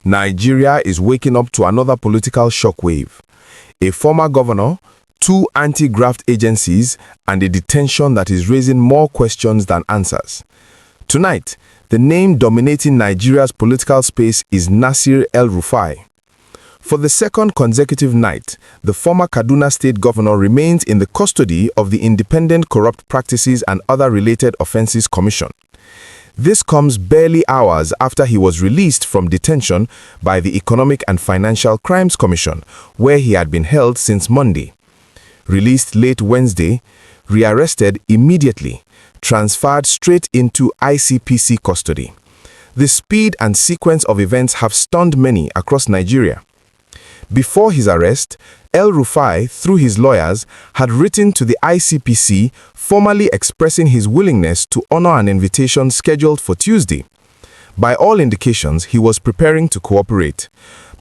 Nigeria is waking up to another political shockwave. A former governor, 2 anti-graft agencies, and a detention that is raising more questions than answers. Tonight, the name dominating Nigeria's political space is Nasir El-Rufai. For the second consecutive night, the former Kaduna state governor remains in the custody of the Independent Corrupt Practices and Other Related Offences Commission. This comes barely hours after he was released from detention by the Economic and Financial Crimes Commission, where he had been held since Monday. Released late Wednesday, rearrested immediately, transferred straight into Icpc custody. The speed and sequence of events have stunned many across Nigeria. Before his arrest, El-Rufai, through his lawyers, had written to the Icpc formally expressing his willingness to honor an invitation scheduled for Tuesday. By all indications, he was preparing to cooperate.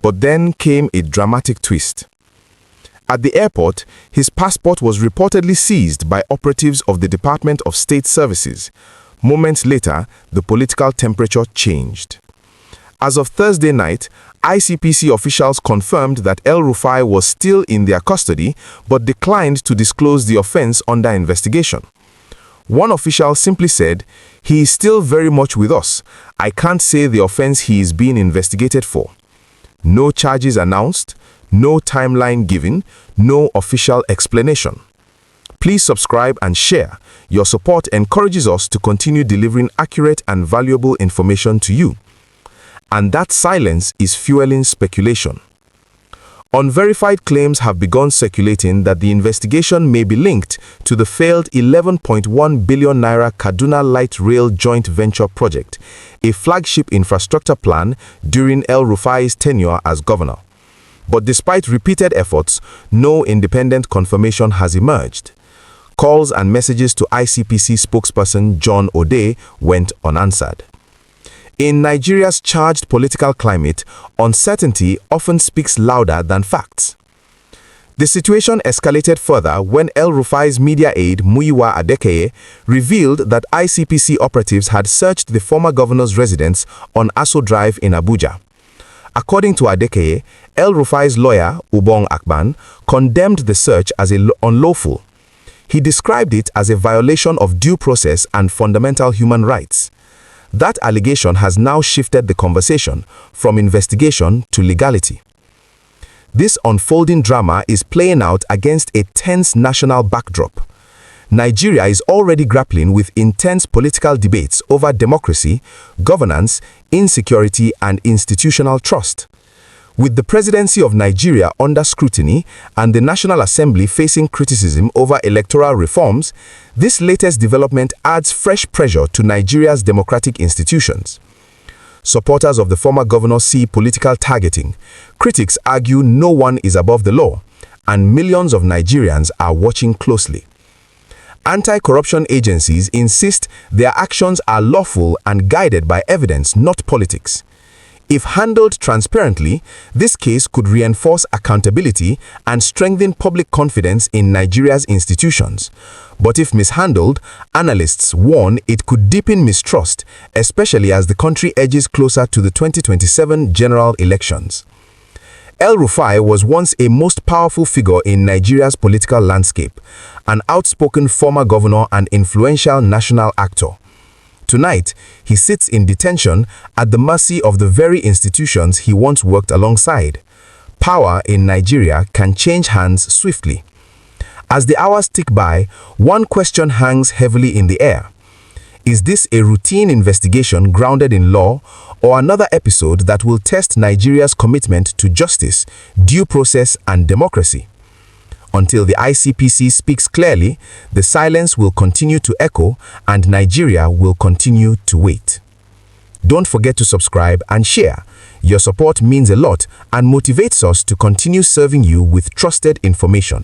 But then came a dramatic twist. At the airport, his passport was reportedly seized by operatives of the Department of State Services. Moments later, the political temperature changed. As of Thursday night, Icpc officials confirmed that El-Rufai was still in their custody but declined to disclose the offense under investigation. One official simply said, "He is still very much with us. I can't say the offense he is being investigated for." No charges announced, no timeline given, no official explanation. Please subscribe and share. Your support encourages us to continue delivering accurate and valuable information to you. And that silence is fueling speculation. Unverified claims have begun circulating that the investigation may be linked to the failed 11.1 billion naira Kaduna Light Rail joint venture project, a flagship infrastructure plan during El-Rufai's tenure as governor. But despite repeated efforts, no independent confirmation has emerged. Calls and messages to Icpc spokesperson John Ode went unanswered. In Nigeria's charged political climate, uncertainty often speaks louder than facts. The situation escalated further when El-Rufai's media aide Muyiwa Adekeye revealed that Icpc operatives had searched the former governor's residence on Aso Drive in Abuja. According to Adekeye, El-Rufai's lawyer, Ubong Akban, condemned the search as unlawful. He described it as a violation of due process and fundamental human rights. That allegation has now shifted the conversation from investigation to legality. This unfolding drama is playing out against a tense national backdrop. Nigeria is already grappling with intense political debates over democracy, governance, insecurity, and institutional trust. With the presidency of Nigeria under scrutiny and the National Assembly facing criticism over electoral reforms, this latest development adds fresh pressure to Nigeria's democratic institutions. Supporters of the former governor see political targeting. Critics argue no one is above the law, and millions of Nigerians are watching closely. Anti-corruption agencies insist their actions are lawful and guided by evidence, not politics. If handled transparently, this case could reinforce accountability and strengthen public confidence in Nigeria's institutions. But if mishandled, analysts warn it could deepen mistrust, especially as the country edges closer to the 2027 general elections. El-Rufai was once a most powerful figure in Nigeria's political landscape, an outspoken former governor and influential national actor. Tonight, he sits in detention at the mercy of the very institutions he once worked alongside. Power in Nigeria can change hands swiftly. As the hours tick by, one question hangs heavily in the air. Is this a routine investigation grounded in law, or another episode that will test Nigeria's commitment to justice, due process, and democracy? Until the Icpc speaks clearly, the silence will continue to echo and Nigeria will continue to wait. Don't forget to subscribe and share. Your support means a lot and motivates us to continue serving you with trusted information.